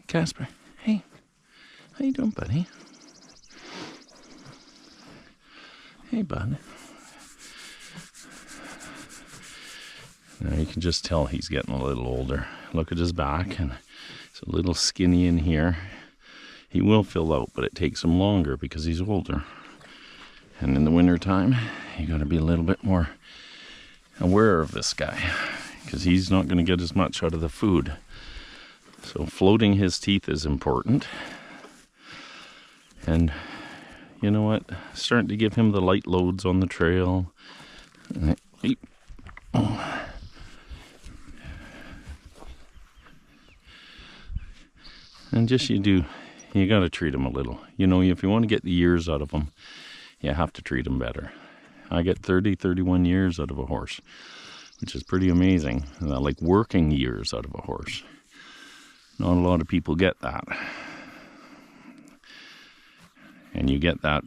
Casper, hey, how you doing, buddy? Hey, bud. Now you can just tell he's getting a little older. Look at his back, and it's a little skinny in here. He will fill out, but it takes him longer because he's older. And in the winter time, you got to be a little bit more aware of this guy because he's not going to get as much out of the food. So floating his teeth is important. And you know what? Starting to give him the light loads on the trail. And just you got to treat him a little. You know, if you want to get the years out of him, you have to treat him better. I get 31 years out of a horse, which is pretty amazing. Like working years out of a horse. Not a lot of people get that. And you get that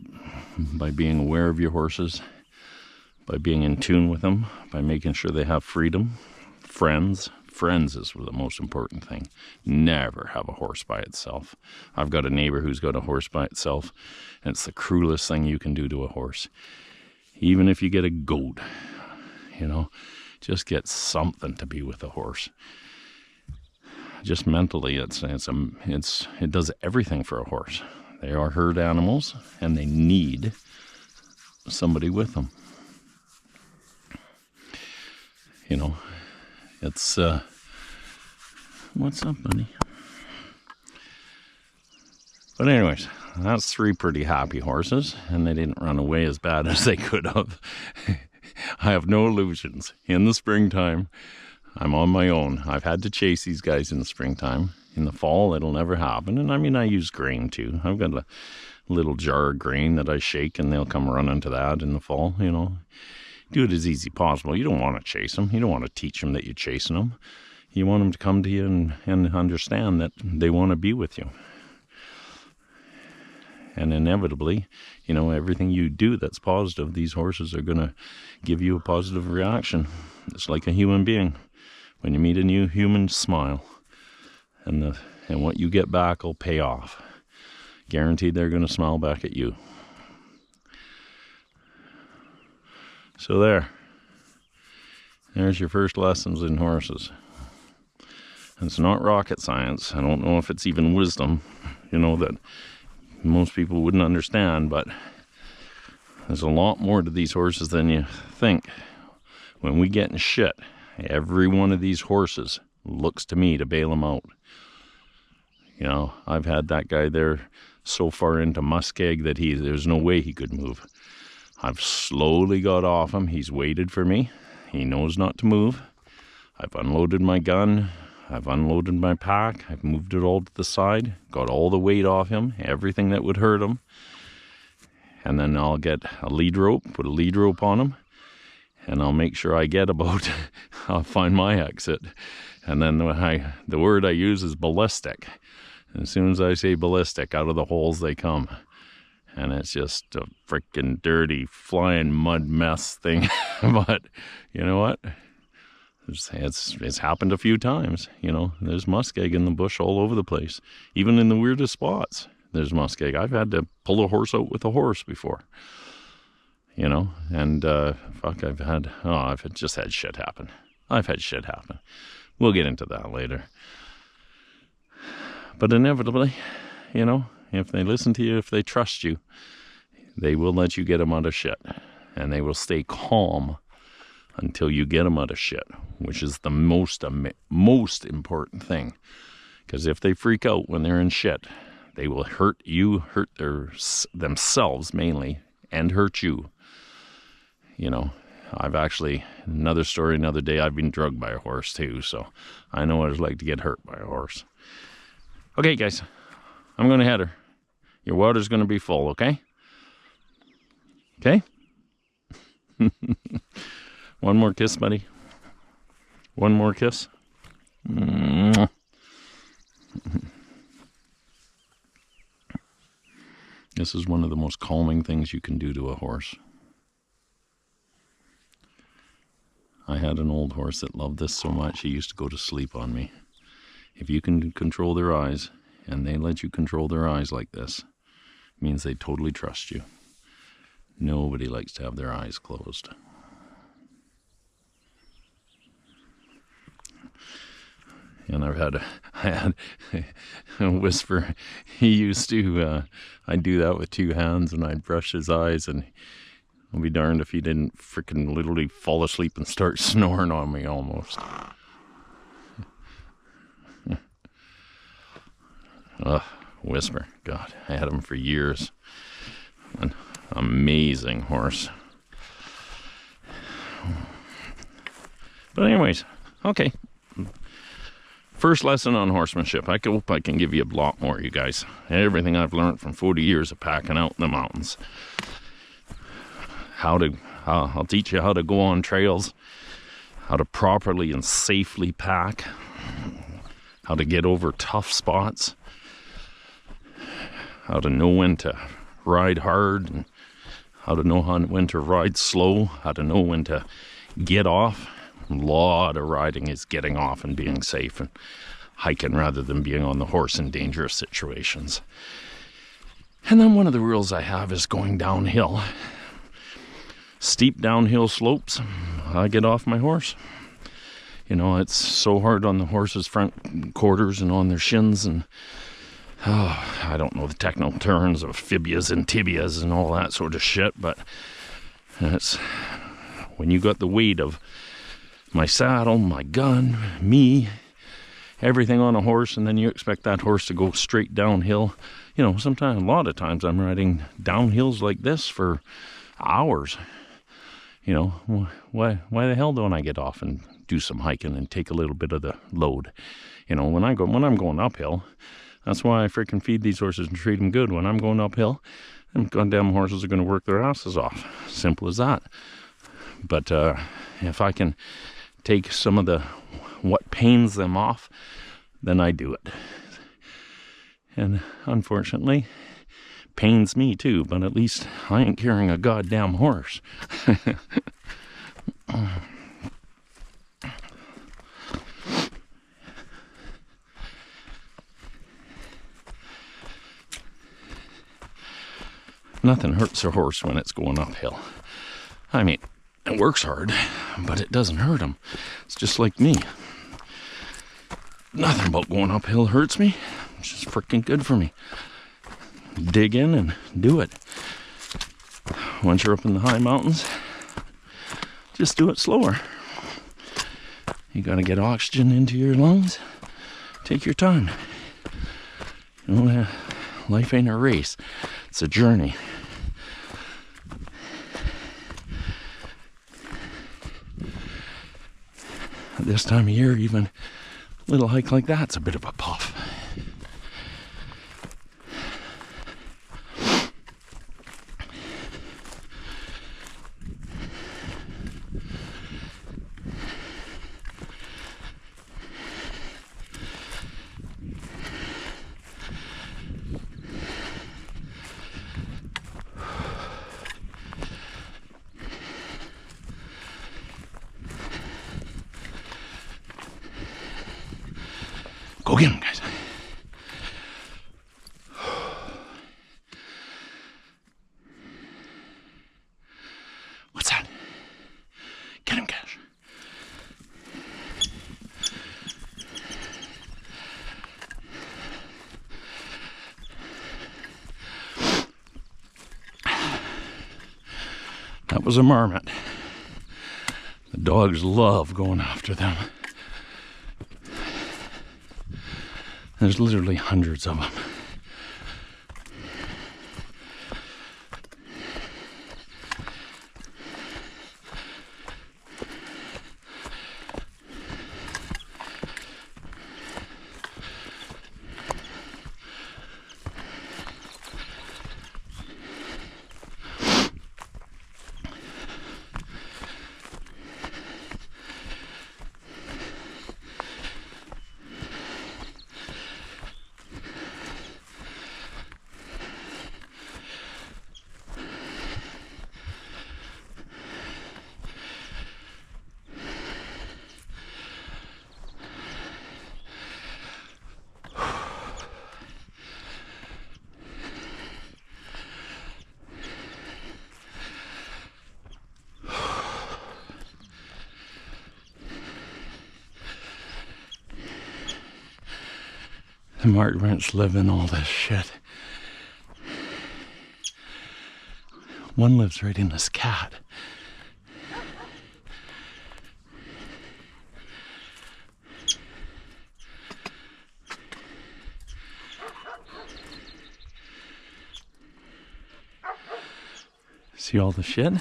by being aware of your horses, by being in tune with them, by making sure they have freedom. Friends is the most important thing. Never have a horse by itself. I've got a neighbor who's got a horse by itself, and it's the cruelest thing you can do to a horse. Even if you get a goat, you know, just get something to be with a horse. Just mentally, it does everything for a horse. They are herd animals, and they need somebody with them. You know, it's what's up, buddy? But anyways, that's 3 pretty happy horses, and they didn't run away as bad as they could have. I have no illusions. In the springtime, I'm on my own. I've had to chase these guys in the springtime. In the fall, it'll never happen. And I mean, I use grain too. I've got a little jar of grain that I shake, and they'll come running to that in the fall, you know. Do it as easy as possible. You don't want to chase them. You don't want to teach them that you're chasing them. You want them to come to you and understand that they want to be with you. And inevitably, you know, everything you do that's positive, these horses are going to give you a positive reaction. It's like a human being. When you meet a new human, smile. And what you get back will pay off. Guaranteed they're going to smile back at you. So there's your first lessons in horses. And it's not rocket science. I don't know if it's even wisdom, you know, that most people wouldn't understand, but there's a lot more to these horses than you think. When we get in shit, every one of these horses looks to me to bail them out. You know, I've had that guy there so far into muskeg that there's no way he could move. I've slowly got off him. He's waited for me. He knows not to move. I've unloaded my gun. I've unloaded my pack. I've moved it all to the side. Got all the weight off him. Everything that would hurt him. And then I'll get a lead rope. Put a lead rope on him. And I'll make sure I get about, I'll find my exit. And then the word I use is ballistic. And as soon as I say ballistic, out of the holes they come. And it's just a freaking dirty, flying mud mess thing. But you know what? It's happened a few times. You know, there's muskeg in the bush all over the place. Even in the weirdest spots, there's muskeg. I've had to pull a horse out with a horse before. You know, and I've just had shit happen. I've had shit happen. We'll get into that later. But inevitably, you know, if they listen to you, if they trust you, they will let you get them out of shit. And they will stay calm until you get them out of shit, which is the most important thing. Because if they freak out when they're in shit, they will hurt you, hurt themselves mainly, and hurt you. You know, I've actually, another story, another day, I've been drugged by a horse too, so I know what it's like to get hurt by a horse. Okay, guys, I'm going to head her. Your water's going to be full, okay? Okay? One more kiss, buddy. One more kiss. Mwah. This is one of the most calming things you can do to a horse. I had an old horse that loved this so much, he used to go to sleep on me. If you can control their eyes, and they let you control their eyes like this, it means they totally trust you. Nobody likes to have their eyes closed. And I had a Whisper. He used to, I'd do that with two hands, and I'd brush his eyes, and I'll be darned if he didn't freaking literally fall asleep and start snoring on me almost. Whisper. God, I had him for years. An amazing horse. But anyways, okay. First lesson on horsemanship. I hope I can give you a lot more, you guys. Everything I've learned from 40 years of packing out in the mountains. I'll teach you how to go on trails, how to properly and safely pack, how to get over tough spots, how to know when to ride hard, and how to know when to ride slow, how to know when to get off. A lot of riding is getting off and being safe and hiking rather than being on the horse in dangerous situations. And then one of the rules I have is going downhill. Steep downhill slopes, I get off my horse. You know, it's so hard on the horse's front quarters and on their shins, and I don't know the technical terms of fibias and tibias and all that sort of shit, but it's when you got the weight of my saddle, my gun, me, everything on a horse, and then you expect that horse to go straight downhill. You know, sometimes, a lot of times I'm riding downhills like this for hours. You know, why the hell don't I get off and do some hiking and take a little bit of the load? You know, when I'm going uphill, that's why I freaking feed these horses and treat them good. When I'm going uphill, them goddamn horses are going to work their asses off. Simple as that. But if I can take some of what pains them off, then I do it. And unfortunately, pains me too, but at least I ain't carrying a goddamn horse. Nothing hurts a horse when it's going uphill. I mean, it works hard, but it doesn't hurt him. It's just like me. Nothing about going uphill hurts me. It's just freaking good for me. Dig in and do it. Once you're up in the high mountains, just do it slower. You gotta get oxygen into your lungs. Take your time. You know, life ain't a race. It's a journey. At this time of year, even a little hike like that's a bit of a puff. Go get him, guys. What's that? Get him, guys. That was a marmot. The dogs love going after them. There's literally hundreds of them. The marmots live in all this shit. One lives right in this cat. See all the shit?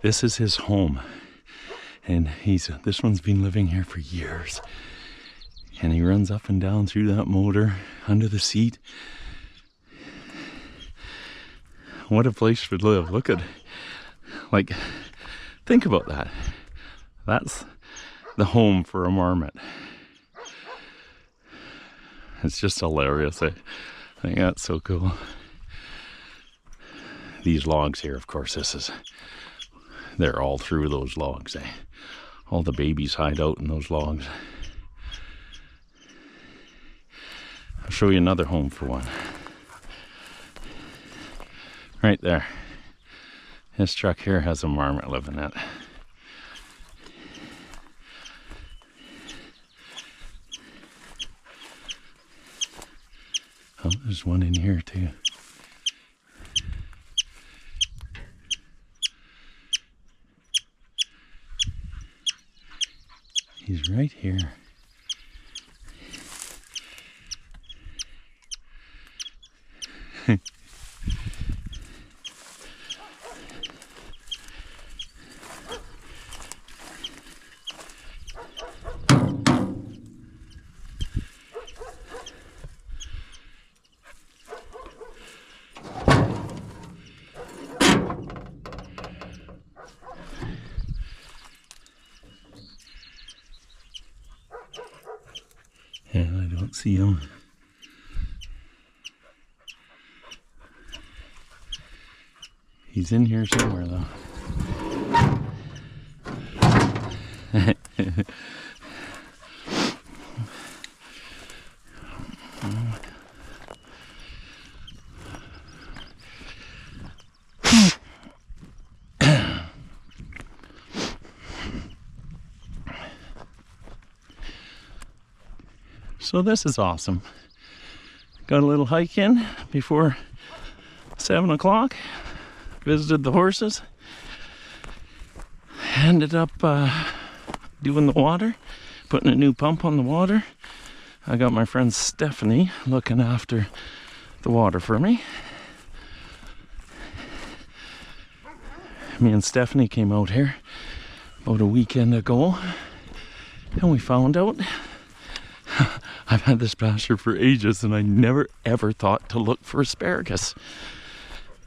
This is his home. And this one's been living here for years. And he runs up and down through that motor, under the seat. What a place to live. Look at, like, think about that. That's the home for a marmot. It's just hilarious. I think that's so cool. These logs here, of course, they're all through those logs. All the babies hide out in those logs. I'll show you another home for one. Right there. This truck here has a marmot living in it. Oh, there's one in here too. He's right here. And I don't see him. He's in here somewhere though. So this is awesome. Got a little hike in before 7 o'clock. Visited the horses. Ended up doing the water, putting a new pump on the water. I got my friend Stephanie looking after the water for me. Me and Stephanie came out here about a weekend ago, and we found out I've had this pasture for ages and I never ever thought to look for asparagus.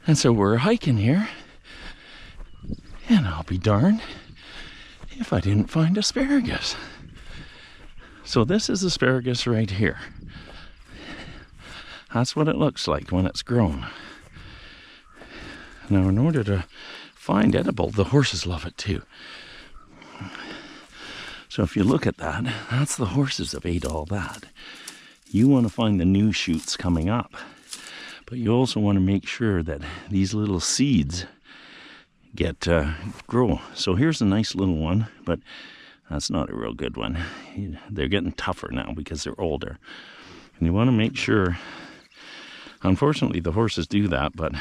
And so we're hiking here, and I'll be darned if I didn't find asparagus. So this is asparagus right here. That's what it looks like when it's grown. Now, in order to find edible, the horses love it too. So if you look at that, that's the horses that ate all that. You want to find the new shoots coming up. But you also want to make sure that these little seeds grow. So here's a nice little one, but that's not a real good one. They're getting tougher now because they're older. And you want to make sure, unfortunately the horses do that, but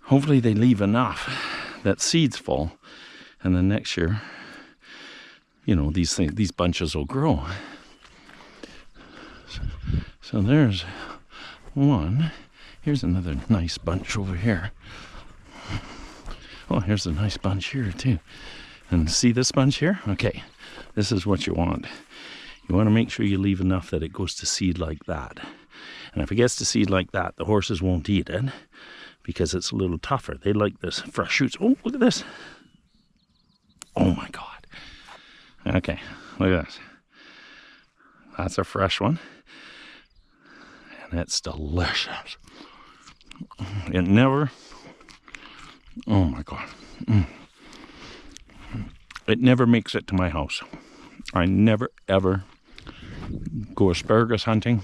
hopefully they leave enough that seeds fall, and then next year, you know, these bunches will grow. So there's one. Here's another nice bunch over here. Oh, here's a nice bunch here too. And see this bunch here? Okay, this is what you want. You want to make sure you leave enough that it goes to seed like that. And if it gets to seed like that, the horses won't eat it because it's a little tougher. They like this fresh shoots. Oh, look at this. Oh my God. Okay, look at this. That's a fresh one. And it's delicious. It never, oh my God. It never makes it to my house. I never ever go asparagus hunting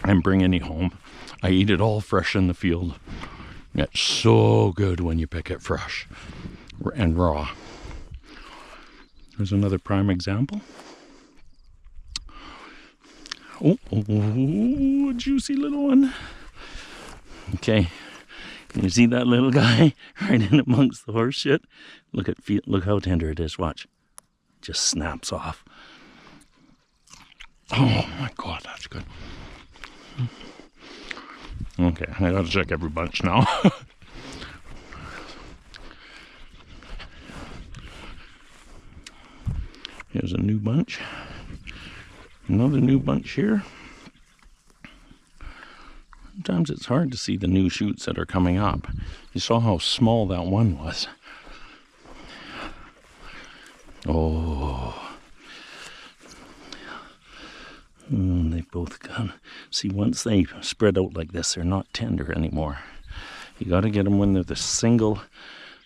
and bring any home. I eat it all fresh in the field. It's so good when you pick it fresh and raw. There's another prime example. Oh, juicy little one. Okay, can you see that little guy right in amongst the horse shit? Look how tender it is. Watch, just snaps off. Oh my God, that's good. Okay, I gotta check every bunch now. Here's a new bunch. Another new bunch here. Sometimes it's hard to see the new shoots that are coming up. You saw how small that one was. Oh. They've both gone. See, once they spread out like this, they're not tender anymore. You got to get them when they're the single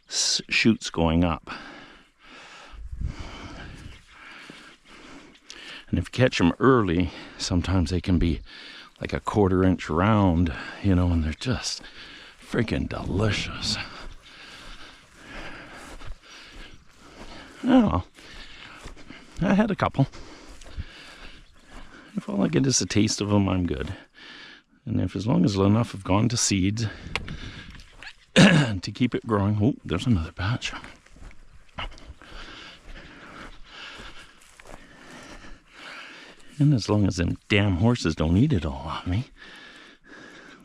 shoots going up. And if you catch them early, sometimes they can be like a 1/4 inch round, you know, and they're just freaking delicious. Oh, I had a couple. If all I get is a taste of them, I'm good. And if as long as enough have gone to seeds to keep it growing. Oh, there's another batch. And as long as them damn horses don't eat it all on me.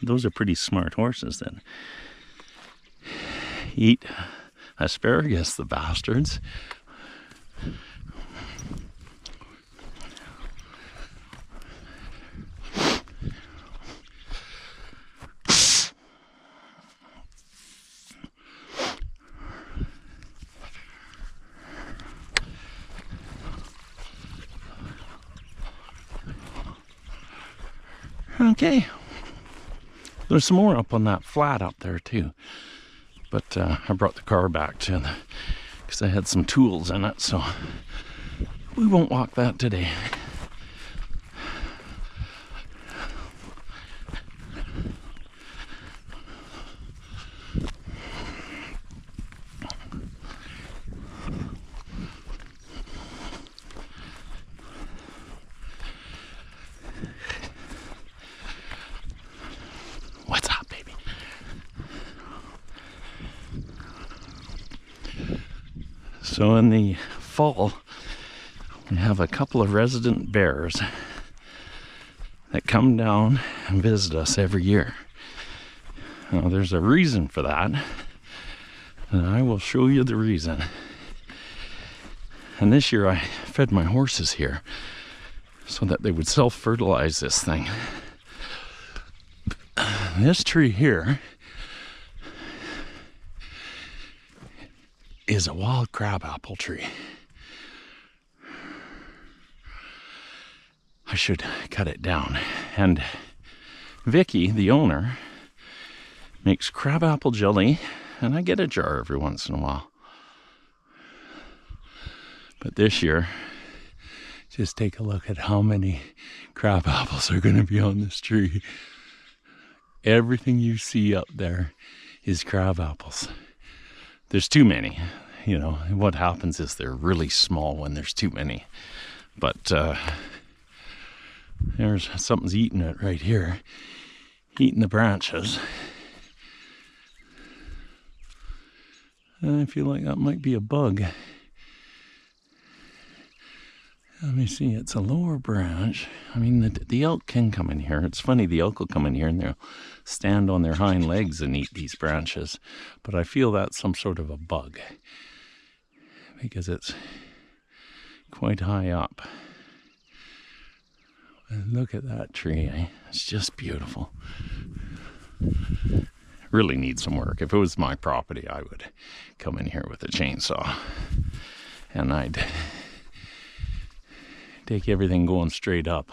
Those are pretty smart horses that eat asparagus, the bastards. Okay, there's some more up on that flat up there too, but I brought the car back because I had some tools in it, so we won't walk that today. So in the fall, we have a couple of resident bears that come down and visit us every year. Now, there's a reason for that, and I will show you the reason. And this year I fed my horses here so that they would self-fertilize this thing. This tree here is a wild crabapple tree. I should cut it down. And Vicky, the owner, makes crabapple jelly, and I get a jar every once in a while. But this year, just take a look at how many crab apples are going to be on this tree. Everything you see up there is crab apples. There's too many, you know. What happens is they're really small when there's too many. But there's something's eating it right here, eating the branches. I feel like that might be a bug. Let me see, it's a lower branch. I mean, the elk can come in here. It's funny, the elk will come in here and they'll stand on their hind legs and eat these branches. But I feel that's some sort of a bug because it's quite high up. And look at that tree, eh? It's just beautiful. Really needs some work. If it was my property, I would come in here with a chainsaw and I'd take everything going straight up.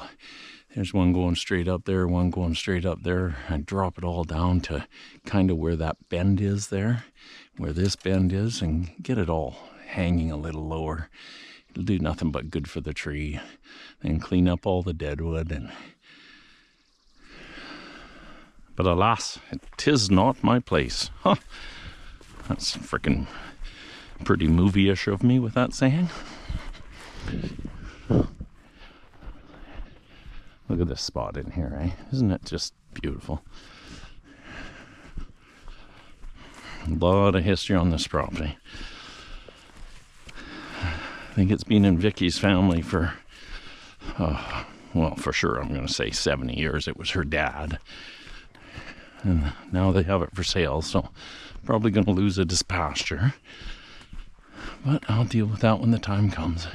There's one going straight up there, one going straight up there. I drop it all down to kind of where that bend is there, where this bend is, and get it all hanging a little lower. It'll do nothing but good for the tree. Then clean up all the deadwood. But alas, it is not my place. Huh. That's freaking pretty movie-ish of me with that saying. Look at this spot in here, eh? Isn't it just beautiful? A lot of history on this property. I think it's been in Vicky's family for, well, for sure, I'm going to say 70 years. It was her dad. And now they have it for sale, so probably going to lose it as pasture. But I'll deal with that when the time comes.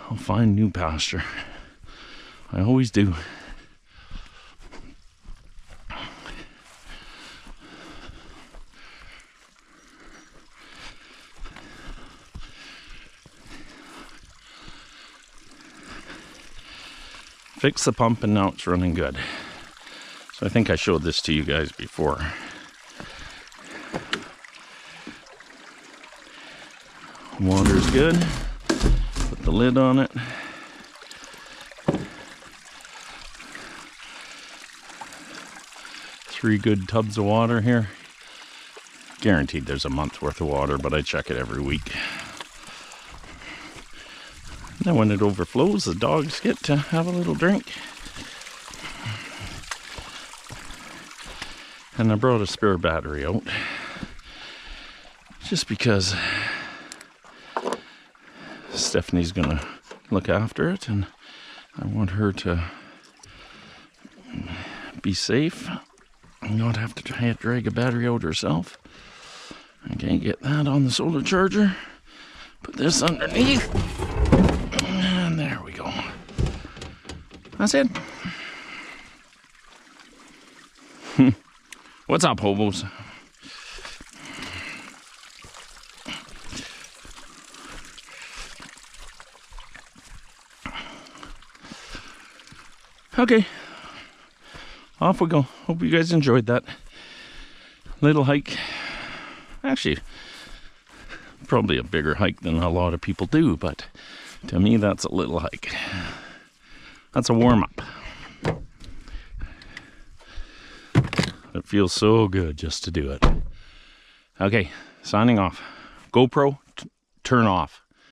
I'll find new pasture. I always do. Fix the pump and now it's running good. So I think I showed this to you guys before. Water's good. Put the lid on it. Three good tubs of water here. Guaranteed there's a month's worth of water, but I check it every week. Then when it overflows, the dogs get to have a little drink. And I brought a spare battery out. Just because Stephanie's gonna look after it and I want her to be safe and not have to try to drag a battery out herself. Okay, get that on the solar charger. Put this underneath. And there we go. That's it. What's up, hobos? Okay. Off we go. Hope you guys enjoyed that little hike. Actually, probably a bigger hike than a lot of people do, but to me, that's a little hike. That's a warm-up. It feels so good just to do it. Okay, signing off. GoPro, turn off.